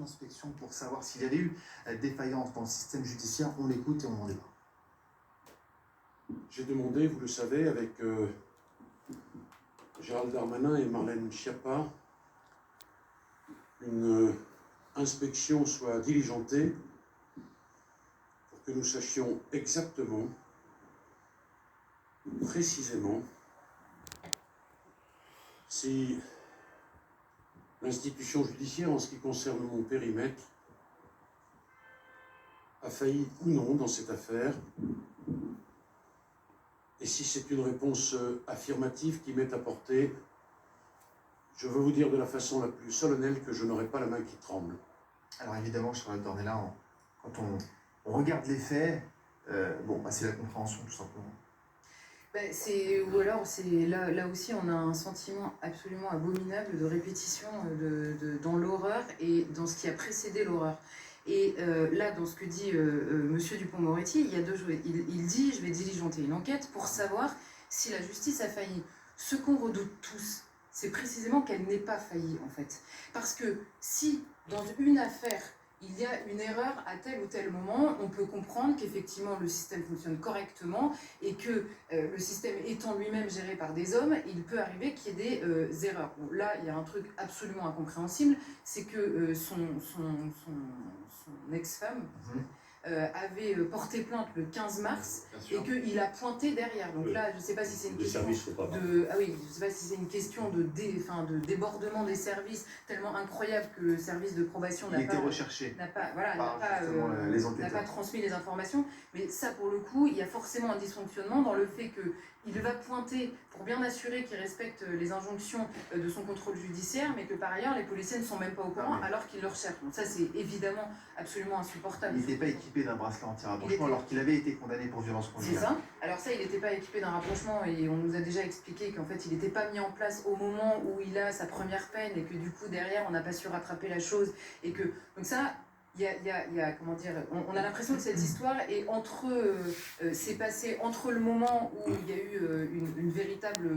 inspection pour savoir s'il y avait eu défaillance dans le système judiciaire. On l'écoute et on en débat. J'ai demandé, vous le savez, avec Gérald Darmanin et Marlène Schiappa, une inspection soit diligentée pour que nous sachions exactement, précisément, si l'institution judiciaire, en ce qui concerne mon périmètre, a failli ou non dans cette affaire, et si c'est une réponse affirmative qui m'est apportée, je veux vous dire de la façon la plus solennelle que je n'aurai pas la main qui tremble. Alors évidemment, Charlotte Dornelas, quand on regarde les faits, c'est la compréhension tout simplement. Ou alors, là aussi, on a un sentiment absolument abominable de répétition dans l'horreur et dans ce qui a précédé l'horreur. Et là, dans ce que dit Monsieur Dupond-Moretti, il y a deux choses. Il dit, je vais diligenter une enquête pour savoir si la justice a failli. Ce qu'on redoute tous, c'est précisément qu'elle n'ait pas failli, en fait. Parce que si, dans une affaire, il y a une erreur à tel ou tel moment, on peut comprendre qu'effectivement le système fonctionne correctement et que le système étant lui-même géré par des hommes, il peut arriver qu'il y ait des erreurs. Bon, là, il y a un truc absolument incompréhensible, c'est que son ex-femme avait porté plainte le 15 mars et qu'il a pointé derrière. Donc là, je ne sais pas si c'est une question je sais pas si c'est une question de débordement des services tellement incroyable que le service de probation n'a pas transmis les informations. Mais ça, pour le coup, il y a forcément un dysfonctionnement dans le fait qu'il va pointer pour bien assurer qu'il respecte les injonctions de son contrôle judiciaire, mais que par ailleurs, les policiers ne sont même pas au courant alors qu'ils le recherchent. Donc ça, c'est évidemment absolument insupportable. Il n'était pas équipé d'un bracelet anti-rapprochement alors qu'il avait été condamné pour violence conjugale. C'est ça. Alors ça, il n'était pas équipé d'un rapprochement et on nous a déjà expliqué qu'en fait, il n'était pas mis en place au moment où il a sa première peine et que du coup, derrière, on n'a pas su rattraper la chose. Et que, donc ça, il y a comment dire, on a l'impression que cette histoire est s'est passée entre le moment où il y a eu une véritable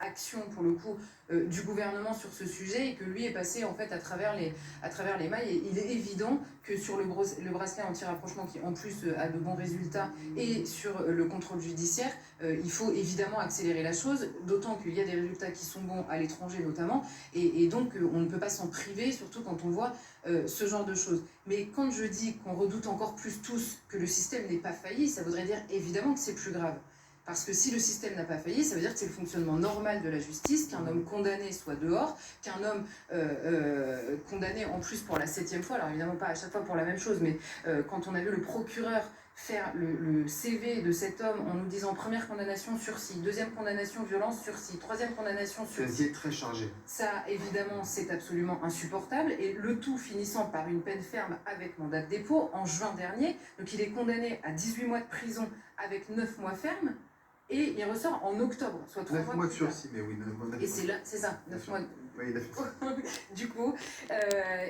action pour le coup du gouvernement sur ce sujet et que lui est passé en fait à travers les mailles. Et il est évident que sur le bracelet anti-rapprochement qui en plus a de bons résultats et sur le contrôle judiciaire, il faut évidemment accélérer la chose, d'autant qu'il y a des résultats qui sont bons à l'étranger notamment, et donc on ne peut pas s'en priver, surtout quand on voit ce genre de choses. Mais quand je dis qu'on redoute encore plus tous que le système n'est pas failli, ça voudrait dire évidemment que c'est plus grave. Parce que si le système n'a pas failli, ça veut dire que c'est le fonctionnement normal de la justice, qu'un homme condamné soit dehors, qu'un homme condamné en plus pour la 7e fois, alors évidemment pas à chaque fois pour la même chose, mais quand on a vu le procureur faire le CV de cet homme en nous disant première condamnation sursis, deuxième condamnation violence sursis, troisième condamnation sursis. C'est très chargé. Ça, évidemment, c'est absolument insupportable. Et le tout finissant par une peine ferme avec mandat de dépôt en juin dernier. Donc il est condamné à 18 mois de prison avec 9 mois ferme. Et il ressort en octobre, soit 3 mois de sursis, mais oui, 9 mois. Et c'est là, c'est ça, 9 mois. Oui, du coup,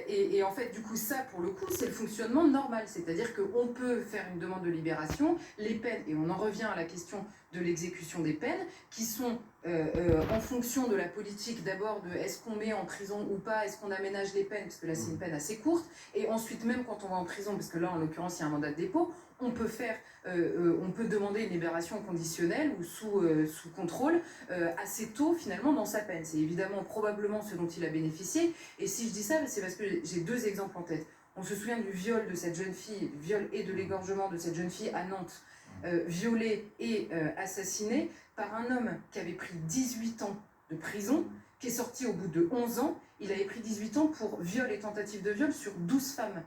et en fait, du coup, ça, pour le coup, c'est le fonctionnement normal. C'est-à-dire qu'on peut faire une demande de libération, les peines, et on en revient à la question de l'exécution des peines, qui sont en fonction de la politique, d'abord de est-ce qu'on met en prison ou pas, est-ce qu'on aménage les peines, parce que là, c'est une peine assez courte, et ensuite, même quand on va en prison, parce que là, en l'occurrence, il y a un mandat de dépôt, on peut demander une libération conditionnelle ou sous contrôle assez tôt finalement dans sa peine. C'est évidemment probablement ce dont il a bénéficié. Et si je dis ça, c'est parce que j'ai 2 exemples en tête. On se souvient du viol de cette jeune fille, viol et de l'égorgement de cette jeune fille à Nantes, violée et assassinée par un homme qui avait pris 18 ans de prison, qui est sorti au bout de 11 ans. Il avait pris 18 ans pour viol et tentative de viol sur 12 femmes.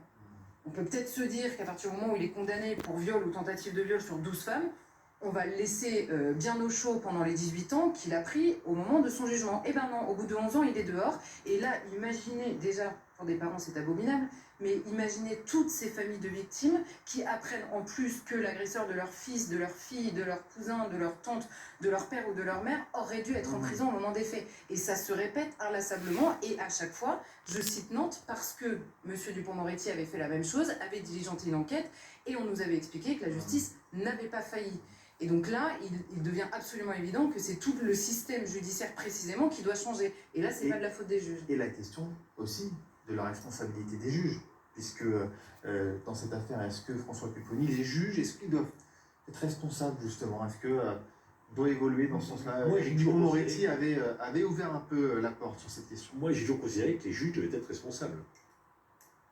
On peut peut-être se dire qu'à partir du moment où il est condamné pour viol ou tentative de viol sur 12 femmes, on va le laisser bien au chaud pendant les 18 ans qu'il a pris au moment de son jugement. Eh ben non, au bout de 11 ans, il est dehors. Et là, imaginez, déjà, pour des parents, c'est abominable, mais imaginez toutes ces familles de victimes qui apprennent en plus que l'agresseur de leur fils, de leur fille, de leur cousin, de leur tante, de leur père ou de leur mère aurait dû être en prison au moment des faits. Et ça se répète inlassablement, et à chaque fois, je cite Nantes, parce que M. Dupond-Moretti avait fait la même chose, avait diligenté une enquête, et on nous avait expliqué que la justice n'avait pas failli. Et donc là, il devient absolument évident que c'est tout le système judiciaire précisément qui doit changer. Et là, c'est pas de la faute des juges. Et la question aussi de la responsabilité des juges, puisque dans cette affaire, est-ce que François Pupponi, les juges, est-ce qu'ils doivent être responsables justement? Est-ce que doit évoluer dans ce sens-là? Moi, j'ai toujours Dupond-Moretti avait ouvert un peu la porte sur cette question. Moi, j'ai toujours considéré que les juges devaient être responsables.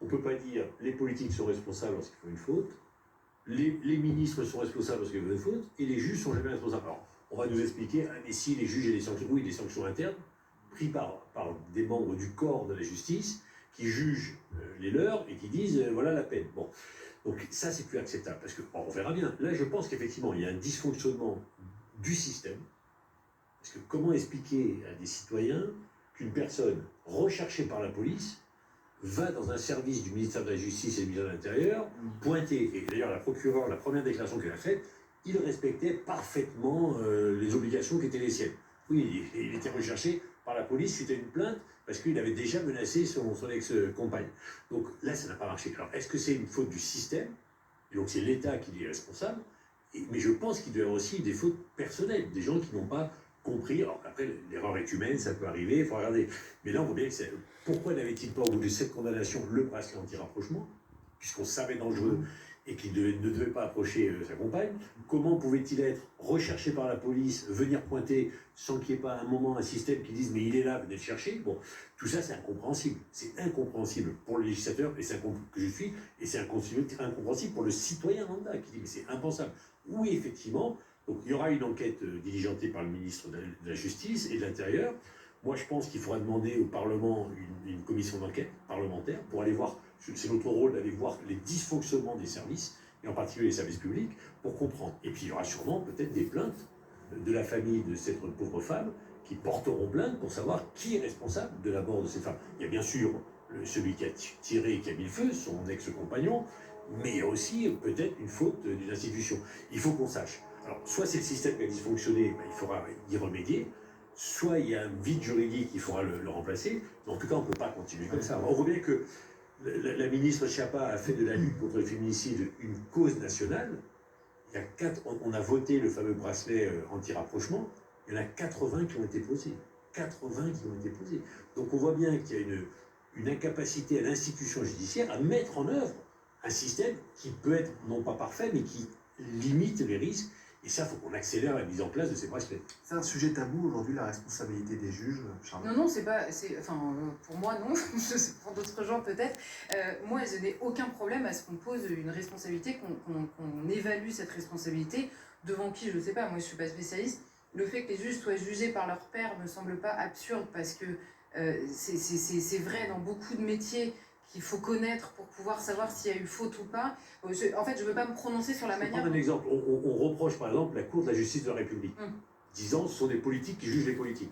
On ne peut pas dire les politiques sont responsables lorsqu'ils font une faute, les ministres sont responsables lorsqu'ils font une faute, et les juges sont jamais responsables. Alors, on va nous expliquer, mais si les juges et des sanctions, oui, des sanctions internes, prises par des membres du corps de la justice, qui jugent les leurs et qui disent voilà la peine. Bon. Donc ça, c'est plus acceptable, parce que on verra bien. Là, je pense qu'effectivement, il y a un dysfonctionnement du système. Parce que comment expliquer à des citoyens qu'une personne recherchée par la police va dans un service du ministère de la Justice et du ministère de l'Intérieur pointer, et d'ailleurs la procureure, la première déclaration qu'elle a faite, il respectait parfaitement les obligations qui étaient les siennes. Oui, il était recherché par la police suite à une plainte parce qu'il avait déjà menacé son ex-compagne. Donc là, ça n'a pas marché. Alors, est-ce que c'est une faute du système? Et donc c'est l'État qui est responsable. Mais je pense qu'il doit y avoir aussi des fautes personnelles, des gens qui n'ont pas compris. Alors après, l'erreur est humaine, ça peut arriver, il faut regarder. Mais là, on voit bien que c'est... Pourquoi n'avait-il pas, au bout de cette condamnation, le bracelet anti-rapprochement, puisqu'on savait dangereux et qu'il ne devait pas approcher sa compagne? Comment pouvait-il être recherché par la police, venir pointer, sans qu'il n'y ait pas un moment, un système qui dise « mais il est là, venez le chercher ». Bon, tout ça, c'est incompréhensible. C'est incompréhensible pour le législateur, et c'est que je suis, et c'est incompréhensible pour le citoyen lambda, qui dit « mais c'est impensable ». Oui, effectivement, donc il y aura une enquête diligentée par le ministre de la Justice et de l'Intérieur. Moi, je pense qu'il faudra demander au Parlement une commission d'enquête parlementaire pour aller voir, c'est notre rôle d'aller voir les dysfonctionnements des services, et en particulier les services publics, pour comprendre. Et puis il y aura sûrement peut-être des plaintes de la famille de cette pauvre femme qui porteront plainte pour savoir qui est responsable de la mort de cette femme. Il y a bien sûr celui qui a tiré et qui a mis le feu, son ex-compagnon, mais il y a aussi peut-être une faute d'une institution. Il faut qu'on sache. Alors, soit c'est le système qui a dysfonctionné, il faudra y remédier, soit il y a un vide juridique, il faudra le remplacer, mais en tout cas, on ne peut pas continuer comme ça. On voit bien que la ministre Schiappa a fait de la lutte contre le féminicide une cause nationale. On a voté le fameux bracelet anti-rapprochement, il y en a 80 qui ont été posés. 80 qui ont été posés. Donc on voit bien qu'il y a une incapacité à l'institution judiciaire à mettre en œuvre un système qui peut être, non pas parfait, mais qui limite les risques. Et ça, il faut qu'on accélère la mise en place de ces bracelets. C'est un sujet tabou aujourd'hui, la responsabilité des juges, Charles? Non, c'est pas... pour moi, non. Pour d'autres gens, peut-être. Moi, je n'ai aucun problème à ce qu'on pose une responsabilité, qu'on évalue cette responsabilité. Devant qui, je ne sais pas. Moi, je ne suis pas spécialiste. Le fait que les juges soient jugés par leur père me semble pas absurde parce que c'est vrai dans beaucoup de métiers qu'il faut connaître pour pouvoir savoir s'il y a eu faute ou pas. En fait, je ne veux pas me prononcer sur la manière... Je vais prendre un exemple. On reproche par exemple la Cour de la justice de la République, disant que ce sont des politiques qui jugent les politiques.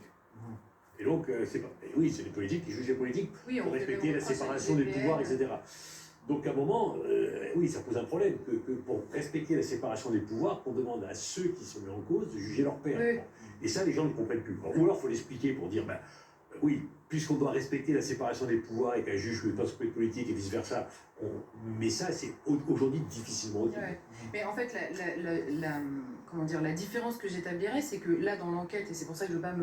Et donc, c'est pas... Et oui, c'est les politiques qui jugent les politiques pour respecter la séparation des pouvoirs, etc. Donc à un moment, oui, ça pose un problème que pour respecter la séparation des pouvoirs, qu'on demande à ceux qui sont mis en cause de juger leur père. Oui. Et ça, les gens ne comprennent plus. Ou alors, il faut l'expliquer pour dire, oui, puisqu'on doit respecter la séparation des pouvoirs et qu'un juge ne peut pas s'occuper de politique et vice-versa, mais ça, c'est aujourd'hui difficilement audible. Ouais. Mais en fait, la différence que j'établirais, c'est que là, dans l'enquête, et c'est pour ça que je ne veux pas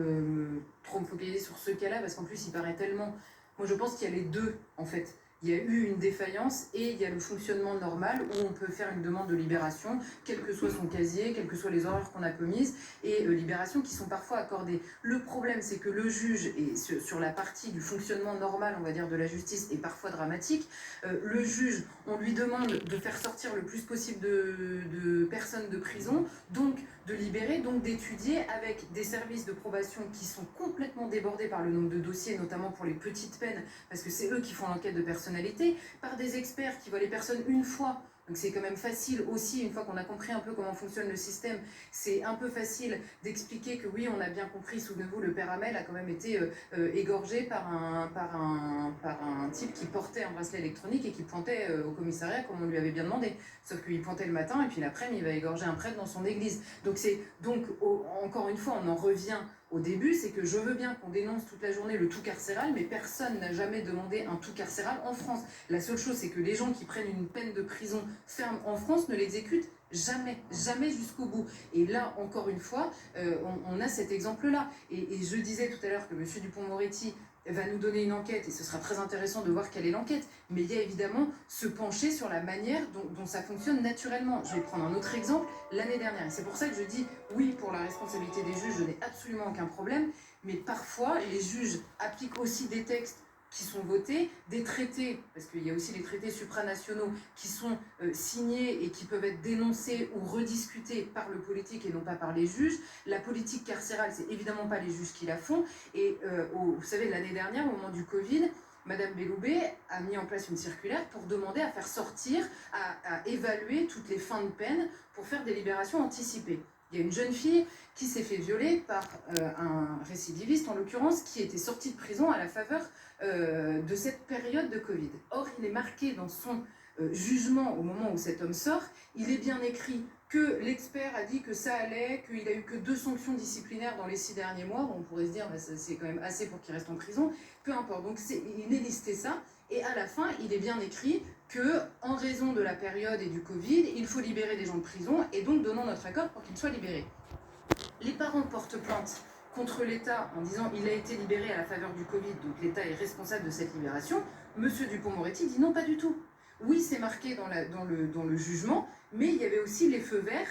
trop me focaliser sur ce cas-là, parce qu'en plus, il paraît tellement... Moi, je pense qu'il y a les deux, en fait. Il y a eu une défaillance et il y a le fonctionnement normal où on peut faire une demande de libération, quel que soit son casier, quelles que soient les erreurs qu'on a commises, et libération qui sont parfois accordées. Le problème, c'est que le juge, et sur la partie du fonctionnement normal, on va dire, de la justice, est parfois dramatique. Le juge, on lui demande de faire sortir le plus possible de personnes de prison, donc de libérer, donc d'étudier avec des services de probation qui sont complètement débordés par le nombre de dossiers, notamment pour les petites peines, parce que c'est eux qui font l'enquête de personnalité, par des experts qui voient les personnes une fois. Donc c'est quand même facile aussi, une fois qu'on a compris un peu comment fonctionne le système, c'est un peu facile d'expliquer que oui, on a bien compris, souvenez-vous, le père Hamel a quand même été égorgé par un type qui portait un bracelet électronique et qui pointait au commissariat comme on lui avait bien demandé. Sauf qu'il pointait le matin et puis l'après-midi, il va égorger un prêtre dans son église. Donc, encore une fois, on en revient au début, c'est que je veux bien qu'on dénonce toute la journée le tout carcéral, mais personne n'a jamais demandé un tout carcéral en France. La seule chose, c'est que les gens qui prennent une peine de prison ferme en France ne l'exécutent jamais, jamais jusqu'au bout. Et là, encore une fois, on a cet exemple-là. Et je disais tout à l'heure que M. Dupond-Moretti va nous donner une enquête, et ce sera très intéressant de voir quelle est l'enquête, mais il y a évidemment se pencher sur la manière dont ça fonctionne naturellement. Je vais prendre un autre exemple, l'année dernière, et c'est pour ça que je dis oui pour la responsabilité des juges, je n'ai absolument aucun problème, mais parfois les juges appliquent aussi des textes qui sont votés, des traités, parce qu'il y a aussi les traités supranationaux qui sont signés et qui peuvent être dénoncés ou rediscutés par le politique et non pas par les juges. La politique carcérale, c'est évidemment pas les juges qui la font. Et vous savez, l'année dernière, au moment du Covid, Madame Belloubet a mis en place une circulaire pour demander à faire sortir, à évaluer toutes les fins de peine pour faire des libérations anticipées. Il y a une jeune fille qui s'est fait violer par un récidiviste, en l'occurrence, qui était sorti de prison à la faveur de cette période de Covid. Or, il est marqué dans son jugement au moment où cet homme sort, il est bien écrit que l'expert a dit que ça allait, qu'il a eu que 2 sanctions disciplinaires dans les 6 derniers mois. Bon, on pourrait se dire, bah, c'est quand même assez pour qu'il reste en prison. Peu importe. Donc, il est listé ça. Et à la fin, il est bien écrit que, en raison de la période et du Covid, il faut libérer des gens de prison et donc donnons notre accord pour qu'ils soient libérés. Les parents portent plainte contre l'État en disant il a été libéré à la faveur du Covid, donc l'État est responsable de cette libération. Monsieur Dupond-Moretti dit non, pas du tout. Oui, c'est marqué dans le jugement, mais il y avait aussi les feux verts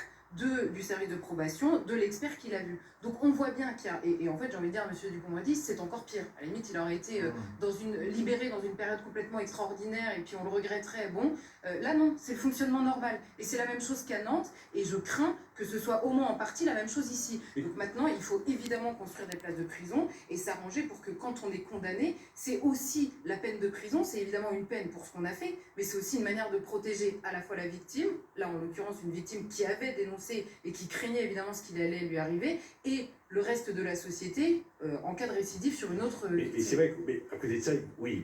du service de probation, de l'expert qui l'a vu. Donc on voit bien qu'il y a... Et en fait, j'ai envie de dire à M. Dupond-Moretti, c'est encore pire. À la limite, il aurait été libéré dans une période complètement extraordinaire et puis on le regretterait. Bon, là non, c'est le fonctionnement normal. Et c'est la même chose qu'à Nantes et je crains que ce soit au moins en partie la même chose ici. Donc maintenant, il faut évidemment construire des places de prison et s'arranger pour que quand on est condamné, c'est aussi la peine de prison, c'est évidemment une peine pour ce qu'on a fait, mais c'est aussi une manière de protéger à la fois la victime, là en l'occurrence une victime qui avait dénoncé et qui craignait évidemment ce qui allait lui arriver, et le reste de la société en cas de récidive sur une autre... Mais c'est vrai, mais à côté de ça, oui,